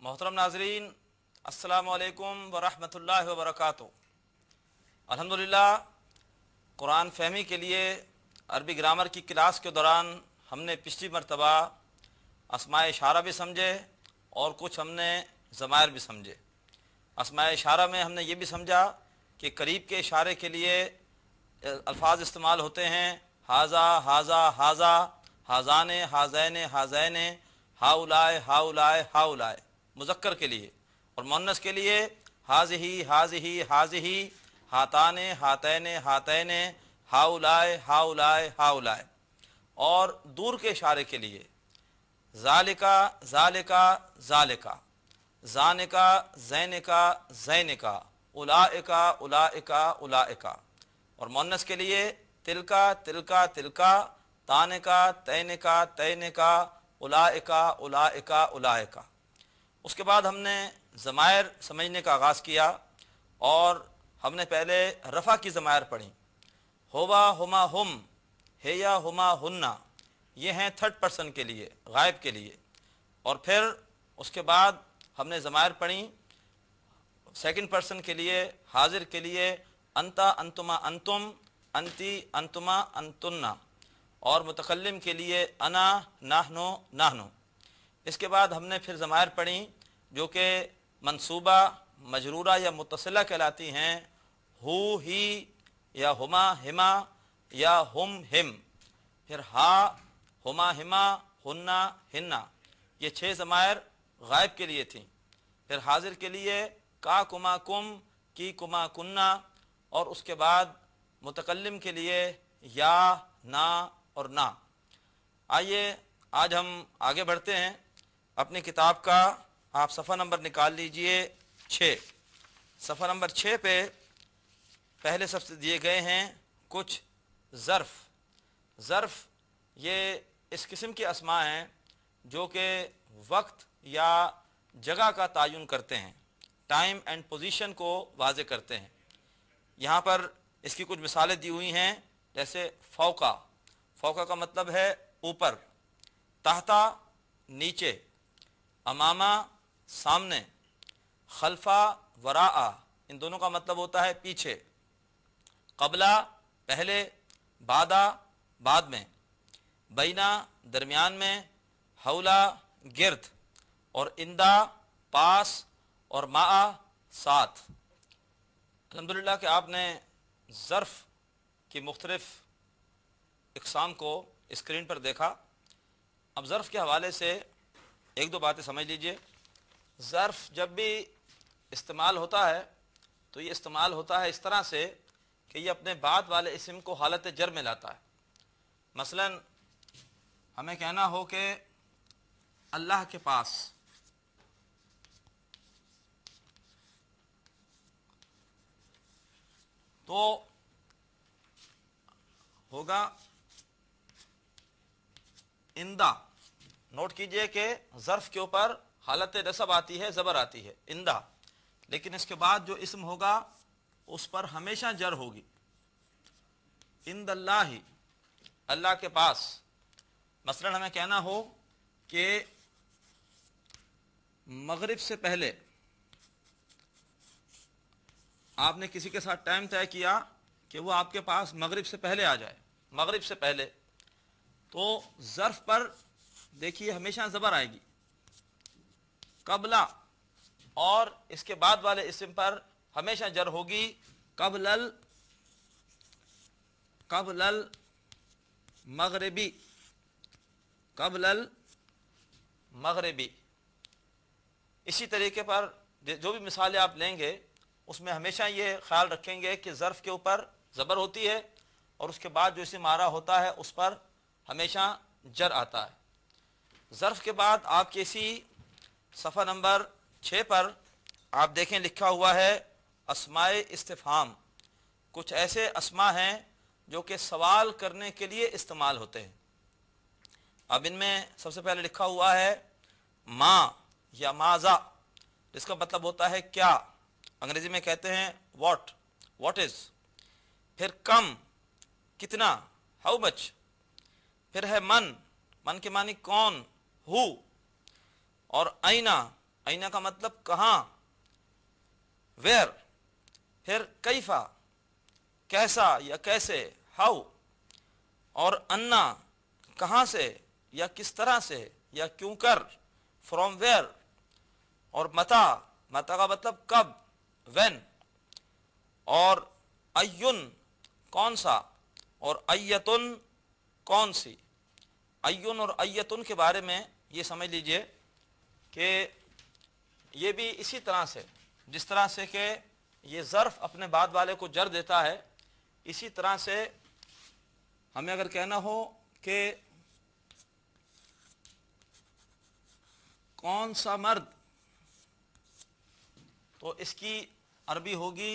मोहतरम नाजरीन, अस्सलामु अलैकुम व रहमतुल्लाहि व बरकातुहू। अल्हम्दुलिल्लाह, कुरान फहमी के लिए अरबी ग्रामर की क्लास के दौरान हमने पिछली मरतबा अस्माए इशारा भी समझे और कुछ हमने ज़मायर भी समझे। अस्माए इशारा में हमने ये भी समझा कि करीब के इशारे के लिए अल्फाज इस्तेमाल होते हैं हाजा, हाजा, हाजा, हाजाने, हाजैने, हाजैने, हाउलाए, हाउलाए, हाउलाए मुज़क्कर के लिए, और मुअन्नस के लिए हाज़िही, हाज़िही, हाज़िही, हाताने, हातैने, हातैने, हाउलाए, हाउलाए, हाउलाए। और दूर के इशारे के लिए ज़ालिका, ज़ालिका, ज़ालिका, ज़ानिका, ज़ैनिका, ज़ैनिका, उलाइका, उलाइका, उलाइका। और मुअन्नस के लिए तिलका, तिलका, तिलका, तानिका, तैनिका, तैनिका, उलाइका, उलाइका, उलाइका। उसके बाद हमने ज़मायर समझने का आगाज़ किया और हमने पहले रफ़ा की ज़मायर पढ़ी। होवा, हुमा, हुम, हेया, हुमा, हुन्ना, ये हैं थर्ड पर्सन के लिए, गायब के लिए। और फिर उसके बाद हमने ज़मायर पढ़ी सेकंड पर्सन के लिए, हाजिर के लिए, अंता, अंतुमा, अंतुम, अंती, अंतुमा, अंतुन्ना। और मुतकल्लिम के लिए अना, नाहनो, नाहनो। इसके बाद हमने फिर ज़मायर पढ़ी जो कि मंसूबा, मजरूरा या मुत्तसिला कहलाती हैं। हु, ही, या हुमा, हिमा, या हुम, हिम। फिर हा, हुमा, हिमा, हुन्ना, हिन्ना। ये 6 ज़मायर गायब के लिए थी। फिर हाजिर के लिए का, कुमा, कुम, की, कुमा, कुन्ना। और उसके बाद मुतकल्लिम के लिए या, ना और ना। आइए आज हम आगे बढ़ते हैं। अपनी किताब का आप सफ़ा नंबर निकाल लीजिए 6। सफ़ा नंबर 6 पे पहले सबसे दिए गए हैं कुछ ज़र्फ़। ज़र्फ़ ये इस किस्म के अस्मा हैं जो कि वक्त या जगह का तयन करते हैं, टाइम एंड पोजीशन को वाज़े करते हैं। यहाँ पर इसकी कुछ मिसालें दी हुई हैं, जैसे फ़ौका। फ़ौका का मतलब है ऊपर, तहता नीचे, अमामा सामने, खल्फा वराआ इन दोनों का मतलब होता है पीछे, क़ब्ला पहले, बादा बाद में, बैना दरमियान में, हौला गिर्द, और इंदा पास, और माआ साथ। अल्हम्दुलिल्लाह कि आपने ज़र्फ़ की मुख्तलिफ़ इक़साम को स्क्रीन पर देखा। अब ज़र्फ़ के हवाले से एक दो बातें समझ लीजिए। ज़र्फ़ जब भी इस्तेमाल होता है तो ये इस्तेमाल होता है इस तरह से कि ये अपने बाद वाले इस्म को हालत जर में लाता है। मसलन हमें कहना हो कि अल्लाह के पास, तो होगा इंदा। नोट कीजिए कि ज़र्फ़ के ऊपर हालत नसब आती है, ज़बर आती है, इंदा। लेकिन इसके बाद जो इस्म होगा उस पर हमेशा जर होगी। इंदल्लाही, अल्लाह के पास। मसलन हमें कहना हो कि मगरिब से पहले आपने किसी के साथ टाइम तय किया कि वो आपके पास मगरिब से पहले आ जाए, मगरिब से पहले, तो ज़र्फ़ पर देखिए हमेशा ज़बर आएगी। क़ब्ला और इसके बाद वाले इस्म पर हमेशा जर होगी। क़ब्लल, क़ब्लल मग़रिबी, क़ब्लल मग़रिबी। इसी तरीके पर जो भी मिसालें आप लेंगे उसमें हमेशा ये ख्याल रखेंगे कि ज़र्फ़ के ऊपर ज़बर होती है और उसके बाद जो इस्म आ रहा होता है उस पर हमेशा जर आता है। ज़र्फ़ के बाद आपके इसी सफ़ा नंबर 6 पर आप देखें लिखा हुआ है अस्माए इस्तिफ़हाम। कुछ ऐसे अस्मा हैं जो कि सवाल करने के लिए इस्तेमाल होते हैं। अब इनमें सबसे पहले लिखा हुआ है माँ या माज़ा, जिसका मतलब होता है क्या, अंग्रेज़ी में कहते हैं व्हाट, व्हाट इज़। फिर कम, कितना, हाउ मच। फिर है मन, मन के मानी कौन, हु। और आईना, ऐना का मतलब कहाँ, वेयर। फिर कैफा, कैसा या कैसे, हाउ। और अन्ना, कहाँ से या किस तरह से या क्यों कर, फ्रॉम वेयर। और मता, मता का मतलब कब, व्हेन। और अय्युन, कौन सा। और अय्यतुन, कौन सी। अय्युन और अय्यतुन के बारे में ये समझ लीजिए कि ये भी इसी तरह से, जिस तरह से कि ये ज़र्फ़ अपने बाद वाले को जर देता है, इसी तरह से हमें अगर कहना हो कि कौन सा मर्द, तो इसकी अरबी होगी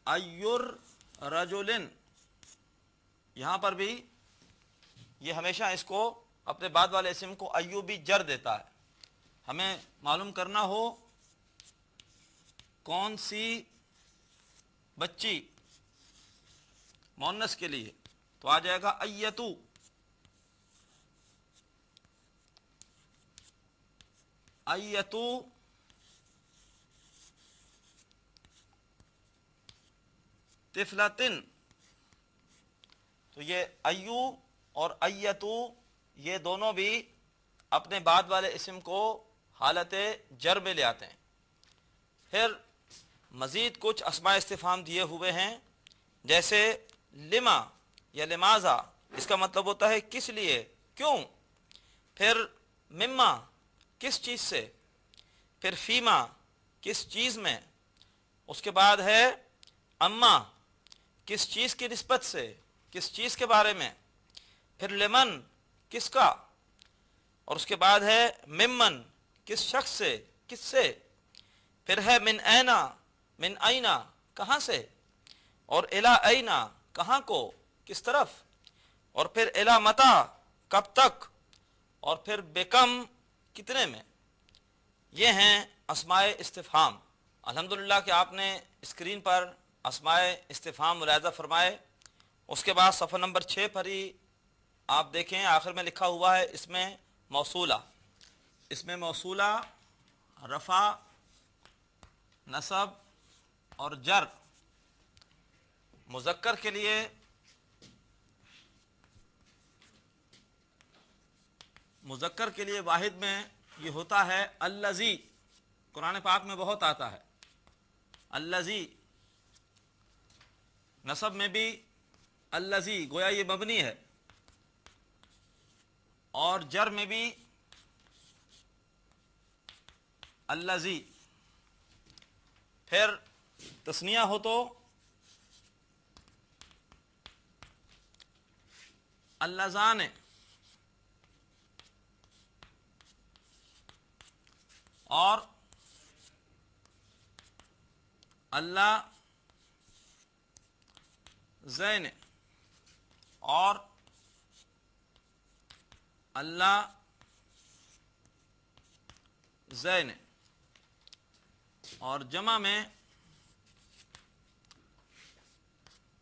अय्युर रजुलिन। यहां पर भी ये हमेशा इसको अपने बाद वाले इस्म को अय्यूबी जर देता है। हमें मालूम करना हो कौन सी बच्ची मुअन्नस के लिए, तो आ जाएगा अय्यतु। अय्यतु तिफलतिन। तो ये अय्यू और अय्यतु ये दोनों भी अपने बाद वाले इस्म को हालत जर में ले आते हैं। फिर मज़ीद कुछ अस्मा इस्तिफ़ाम दिए हुए हैं, जैसे लिमा या लिमाजा, इसका मतलब होता है किस लिए, क्यों। फिर मिम्मा, किस चीज़ से। फिर फीमा, किस चीज़ में। उसके बाद है अम्मा, किस चीज़ की निस्बत से, किस चीज़ के बारे में। फिर लेमन, किसका। और उसके बाद है मिम्मन, किस शख्स से, किससे। फिर है मिन ऐना, मिन आइना, कहाँ से। और इला ऐना, कहाँ को, किस तरफ। और फिर इला मता, कब तक। और फिर बेकम, कितने में। ये हैं अस्माए इस्तिफ़हाम। अल्हम्दुलिल्लाह कि आपने स्क्रीन पर अस्माए इस्तिफ़हाम मुलाहिज़ा फरमाए। उसके बाद सफ़ा नंबर 6 पर ही आप देखें, आखिर में लिखा हुआ है इसमें मौसूला। इसमें मौसूला रफ़ा, नसब और जर। मुज़क्कर के लिए वाहिद में ये होता है अल्लज़ी। कुरान पाक में बहुत आता है अल्लज़ी। नसब में भी अल्लज़ी, गोया ये मबनी है। और जर में भी अल्लज़ी। फिर तस्निया हो तो अल्लज़ाने। और अल्लाह ज़ैन। और अल्लाह ज़ैन। और जमा में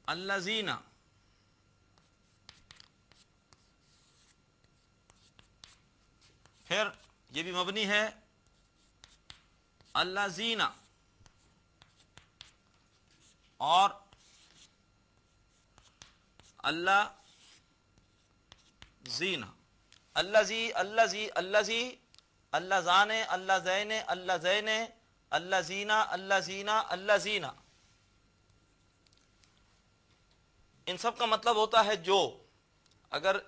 अल्लज़ीना। फिर ये भी मबनी है अल्लज़ीना। और अल्लाह ज़ीना। अल्लज़ी, अल्लज़ी, अल्लज़ी, अल्लज़ाने, अल्लज़ैने, अल्लज़ैने, अल्लज़ीना, अल्लज़ीना, अल्लज़ीना। इन सब का मतलब होता है जो। अगर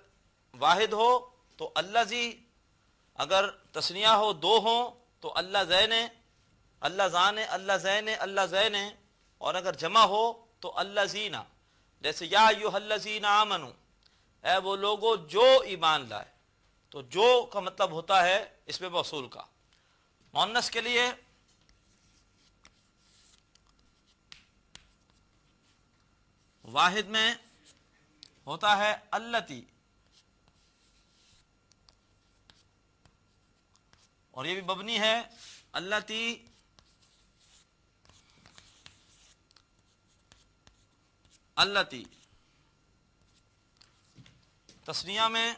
वाहिद हो तो अल्लज़ी, अगर तस्निया हो दो हो तो अल्लज़ैने, अल्लज़ाने, अल्लज़ैने, अल्लज़ैने। और अगर जमा हो तो अल्लज़ीना। जैसे या अय्युहल्लज़ीना आमनू, ऐ वो लोगो जो ईमान लाए। तो जो का मतलब होता है इसमें मौसूल का। मुअन्नस के लिए वाहिद में होता है अल्लती। और ये भी मबनी है अल्लती, अल्लती। तस्निया में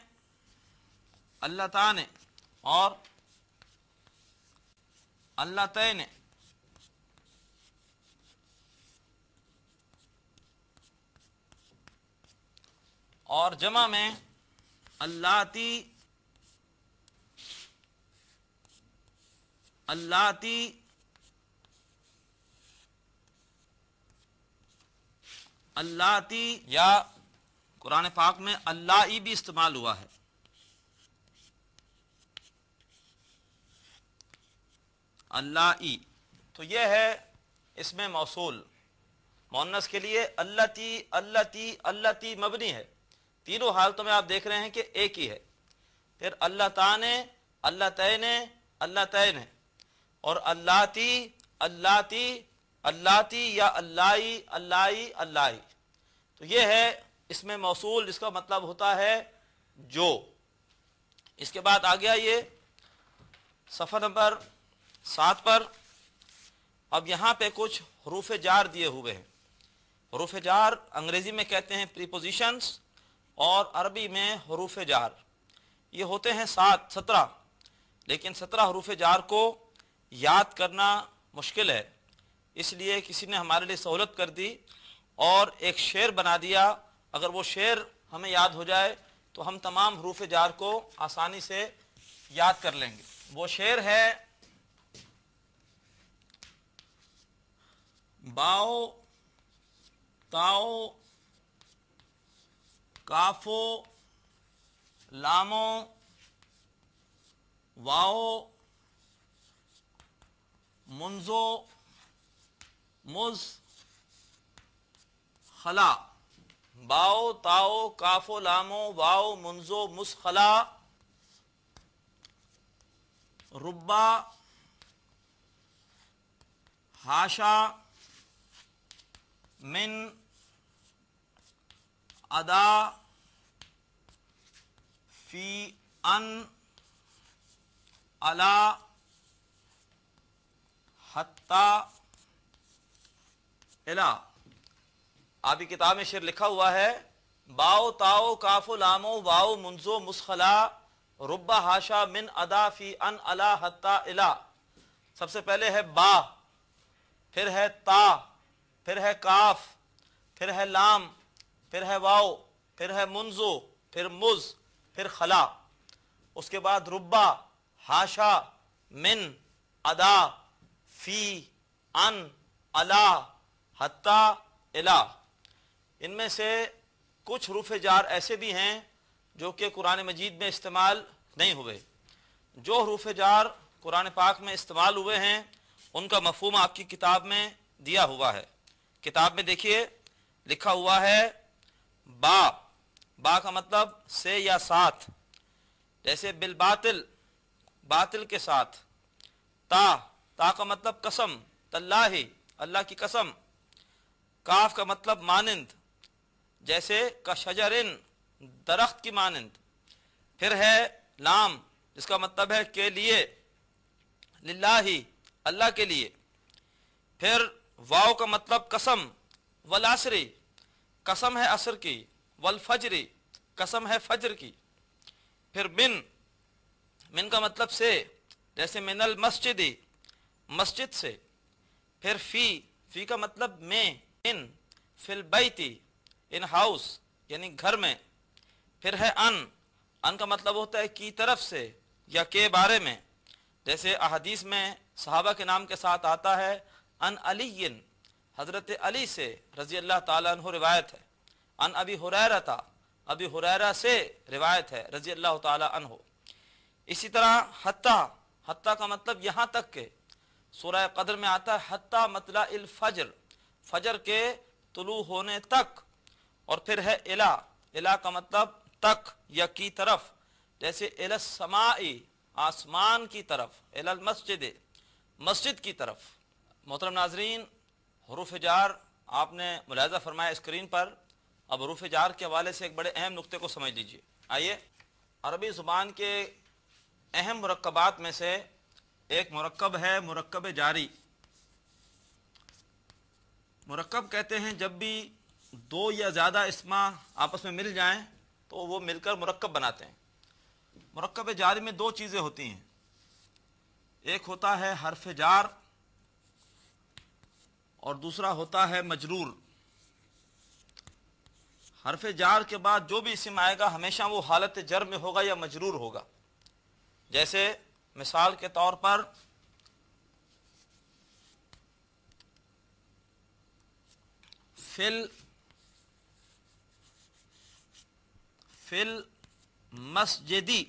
अल्लताने। और अल्लातैन, और जमा में अल्लाती, अल्लाती, अल्लाती, या कुरान पाक में अल्लाई भी इस्तेमाल हुआ है। अल्लाई, तो यह है इसमें मौसूल। मुअन्नस के लिए अल्लती, अल्लती, अल्लती मबनी है। तीनों हालतों में आप देख रहे हैं कि एक ही है। फिर अल्लाताने, अल्लातैने, अल्लातैने, और अल्लाती, अल्लाती, अल्लाती, या अल्लाई, अल्लाई, अल्लाई। तो यह है इसमें मौसूल, जिसका मतलब होता है जो। इसके बाद आ गया ये सफ़ा नंबर 7 पर। अब यहाँ पे कुछ हरूफ जार दिए हुए हैं। हरूफ जार अंग्रेजी में कहते हैं प्रीपोजिशंस, और अरबी में हरूफ जार। ये होते हैं 17, लेकिन 17 हरूफ जार को याद करना मुश्किल है। इसलिए किसी ने हमारे लिए सहूलत कर दी और एक शेर बना दिया। अगर वो शेर हमें याद हो जाए तो हम तमाम हरूफ जार को आसानी से याद कर लेंगे। वो शेर है, बाओ, ताओ, काफो, लामो, वाओ, मुंजो, मुज, खला। बाओ, ताओ, काफो, लामो, वाओ, मुंजो, मुज, खला। रुब्बा, हाशा, मिन, अदा, फी, अन, अला, हत्ता, इला। आपकी किताब में शेर लिखा हुआ है, बाओ, ताओ, काफो, लामो, वाओ, मुंजो, मुस्खला, रुब्बा, हाशा, मिन, अदा, फी, अन, अला, हत्ता, इला। सबसे पहले है बा, फिर है ता, फिर है काफ, फिर है लाम, फिर है वाओ, फिर है मुंजो, फिर मुज, फिर खला। उसके बाद रुब्बा, हाशा, मिन, अदा, फी, अन, अला, हत्ता, इला। इनमें से कुछ हरूफ जार ऐसे भी हैं जो कि कुरान मजीद में इस्तेमाल नहीं हुए। जो हरूफ जार कुरान पाक में इस्तेमाल हुए हैं उनका मफहूम आपकी किताब में दिया हुआ है। किताब में देखिए लिखा हुआ है, बा, बा का मतलब से या साथ, जैसे बिल बातिल, बातिल के साथ। ता, ता का मतलब कसम, तल्लाही, अल्लाह की कसम। काफ का मतलब मानिंद, जैसे कशजरिन, दरख्त की मानिंद। फिर है लाम, जिसका मतलब है के लिए, लिल्लाही, अल्लाह के लिए। फिर वाव का मतलब कसम, वल असरी, कसम है असर की, वल फजरी, कसम है फजर की। फिर मिन, मिन का मतलब से, जैसे मिनल मस्जिदी, मस्जिद से। फिर फी, फी का मतलब में, इन, फिल बैती, इन हाउस, यानी घर में। फिर है अन, अन का मतलब होता है की तरफ से या के बारे में, जैसे अहदीस में सहाबा के नाम के साथ आता है अन अलीयन, हजरत अली से रजी अल्लाह ताला अन्हु रिवायत है। अन अबी हुरैरा था, अबी हुरैरा से रिवायत है रजी अल्लाह ताला अन्हु। इसी तरह हत्ता, हत्ता का मतलब यहाँ तक के, सूरह कद्र में आता है हत्ता मतला इल फजर, फजर के तुलू होने तक। और फिर है इला, इला का मतलब तक या की तरफ, जैसे इला समाई, आसमान की तरफ, इला मस्जिद, मस्जिद की तरफ। मोहतरम नाजरीन, हरूफ जार आपने मुलाहिजा फरमाया स्क्रीन पर। अब हरूफ जार के हवाले से एक बड़े अहम नुक्ते को समझ लीजिए। आइए, अरबी ज़ुबान के अहम मुरक्कबात में से एक मुरक्कब है मुरक्कब जारी। मुरक्कब कहते हैं जब भी दो या ज़्यादा इस्मा आपस में मिल जाएं तो वो मिलकर मुरक्कब बनाते हैं। मुरक्कब जारी में दो चीज़ें होती हैं, ایک ہوتا ہے حرف جار اور دوسرا ہوتا ہے مجرور۔ حرف جار کے بعد جو بھی اسم آئے گا ہمیشہ وہ حالت جر میں ہوگا یا مجرور ہوگا۔ جیسے مثال کے طور پر فل مسجدی،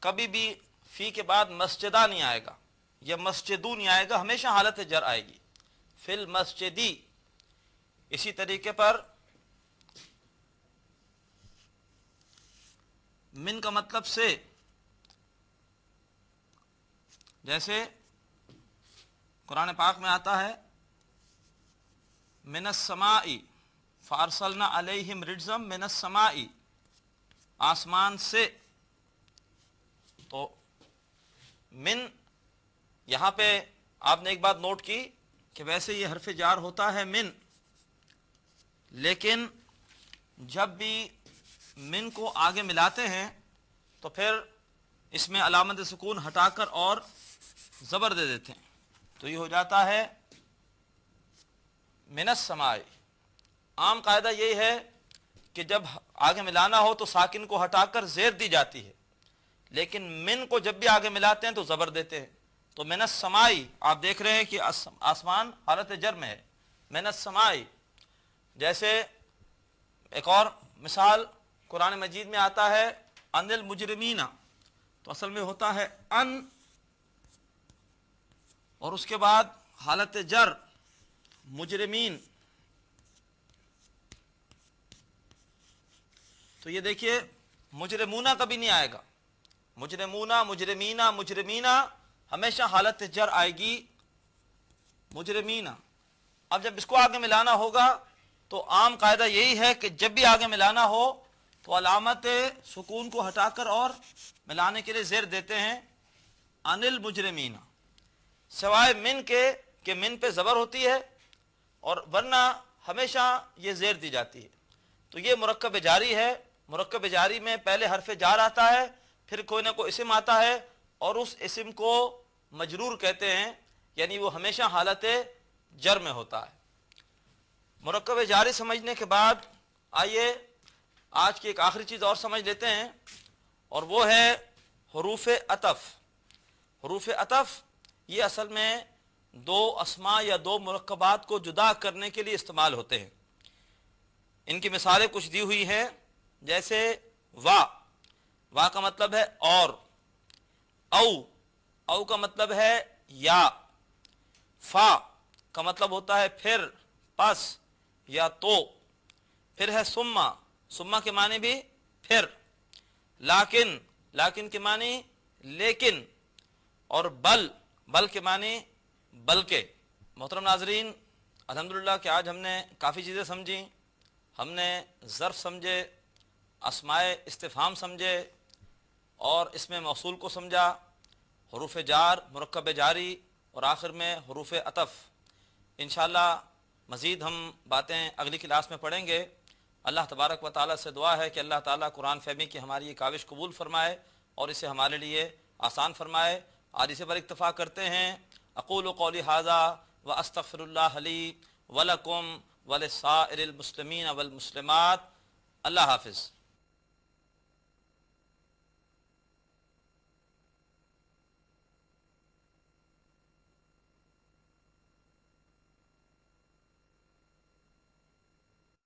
کبھی بھی فی کے بعد مسجدہ نہیں آئے گا یا مسجدو نہیں آئے گا، ہمیشہ حالت جر آئے گی، فل مسجدی۔ اسی طریقے پر من کا مطلب سے، جیسے قرآن پاک میں آتا ہے من السماء فارسلنا علیہم رجزا من السماء، آسمان سے۔ تو من یہاں پہ آپ نے ایک بات نوٹ کی کہ ویسے یہ حرف جار ہوتا ہے من، لیکن جب بھی من کو آگے ملاتے ہیں تو پھر اس میں علامت سکون ہٹا کر اور زبر دے دیتے ہیں، تو یہ ہو جاتا ہے من السماء۔ عام قاعدہ یہی ہے کہ جب آگے ملانا ہو تو ساکن کو ہٹا کر زیر دی جاتی ہے، لیکن من کو جب بھی آگے ملاتے ہیں تو زبر دیتے ہیں۔ تو من السماء آپ دیکھ رہے ہیں کہ آسمان حالت جر میں ہے، من السماء۔ جیسے ایک اور مثال قرآن مجید میں آتا ہے ان المجرمین، تو اصل میں ہوتا ہے ان اور اس کے بعد حالت جر مجرمین۔ تو یہ دیکھیے مجرمونہ کبھی نہیں آئے گا، مجرمونہ، مجرمینہ، مجرمینہ ہمیشہ حالت جر آئے گی، مجرمینہ۔ اب جب اس کو آگے ملانا ہوگا تو عام قاعدہ یہی ہے کہ جب بھی آگے ملانا ہو تو علامت سکون کو ہٹا کر اور ملانے کے لیے زیر دیتے ہیں ان المجرمین، سوائے من کے کہ من پہ زبر ہوتی ہے اور ورنہ ہمیشہ یہ زیر دی جاتی ہے۔ تو یہ مرکب جاری ہے، مرکب جاری میں پہلے حرف جار آتا ہے، پھر کوئی نہ کوئی اسم آتا ہے اور اس اسم کو مجرور کہتے ہیں، یعنی وہ ہمیشہ حالت جر میں ہوتا ہے۔ مرکب جاری سمجھنے کے بعد آئیے آج کی ایک آخری چیز اور سمجھ لیتے ہیں، اور وہ ہے حروف عطف۔ حروف عطف یہ اصل میں دو اسماء یا دو مرکبات کو جدا کرنے کے لیے استعمال ہوتے ہیں۔ ان کی مثالیں کچھ دی ہوئی ہیں، جیسے وا کا مطلب ہے اور، او کا مطلب ہے یا، فا کا مطلب ہوتا ہے پھر، پس یا تو، پھر ہے سما کے معنی بھی پھر، لاکن کے معنی لیکن، اور بل کے معنی بلکہ۔ محترم ناظرین، الحمدللہ کہ آج ہم نے کافی چیزیں سمجھی، ہم نے ظرف سمجھے، اسماء استفہام سمجھے، اور اس میں موصول کو سمجھا، حروف جار، مرکب جاری، اور آخر میں حروف عطف۔ انشاءاللہ مزید ہم باتیں اگلی کلاس میں پڑھیں گے۔ اللہ تبارک و تعالیٰ سے دعا ہے کہ اللہ تعالیٰ قرآن فہمی کی ہماری یہ کاوش قبول فرمائے اور اسے ہمارے لیے آسان فرمائے۔ آج اسے پر اکتفا کرتے ہیں۔ اقول قولی ھذا واستغفر اللہ لی ولکم ولسائر المسلمین والمسلمات۔ اللہ حافظ۔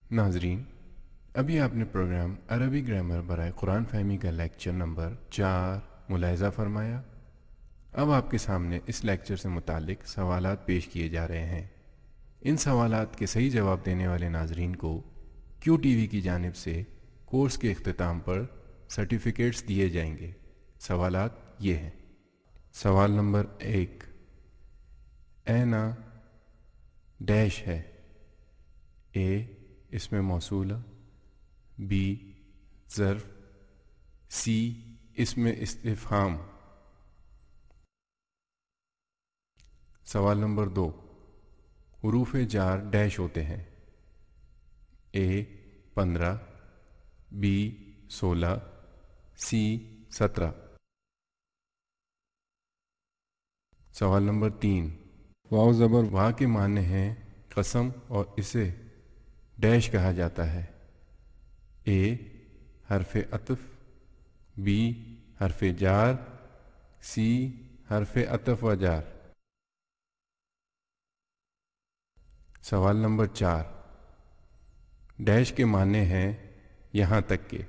ناظرین، ابھی آپ نے پروگرام عربی گرامر برائے قرآن فہمی کا لیکچر نمبر 4 ملاحظہ فرمایا۔ اب آپ کے سامنے اس لیکچر سے متعلق سوالات پیش کیے جا رہے ہیں۔ ان سوالات کے صحیح جواب دینے والے ناظرین کو کیو ٹی وی کی جانب سے کورس کے اختتام پر سرٹیفکیٹس دیے جائیں گے۔ سوالات یہ ہیں۔ سوال نمبر 1، اینا ڈیش ہے؟ اے اسم موصولہ، بی ظرف، سی اسم استفہام۔ سوال نمبر 2، حروف جار ڈیش ہوتے ہیں؟ اے 15، بی 16، سی 17۔ سوال نمبر 3، واو زبر وا کے معنی ہیں قسم اور اسے ڈیش کہا جاتا ہے؟ اے حرف عطف، بی حرف جار، سی حرف عطف و جار۔ سوال نمبر 4، ڈیش کے معنی ہیں یہاں تک کہ؟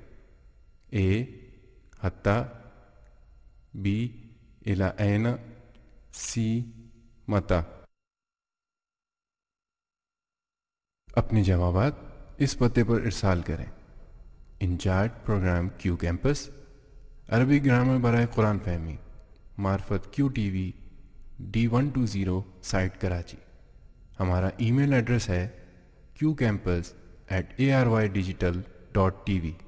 اے حتی، بی الی این، سی متی۔ اپنے جوابات اس پتے پر ارسال کریں: انچارج پروگرام کیو کیمپس، عربی گرامر برائے قرآن فہمی، معرفت Q T V D120 site Karachi. ہمارا ای میل ایڈریس ہے qcampus@arYdigital.tv۔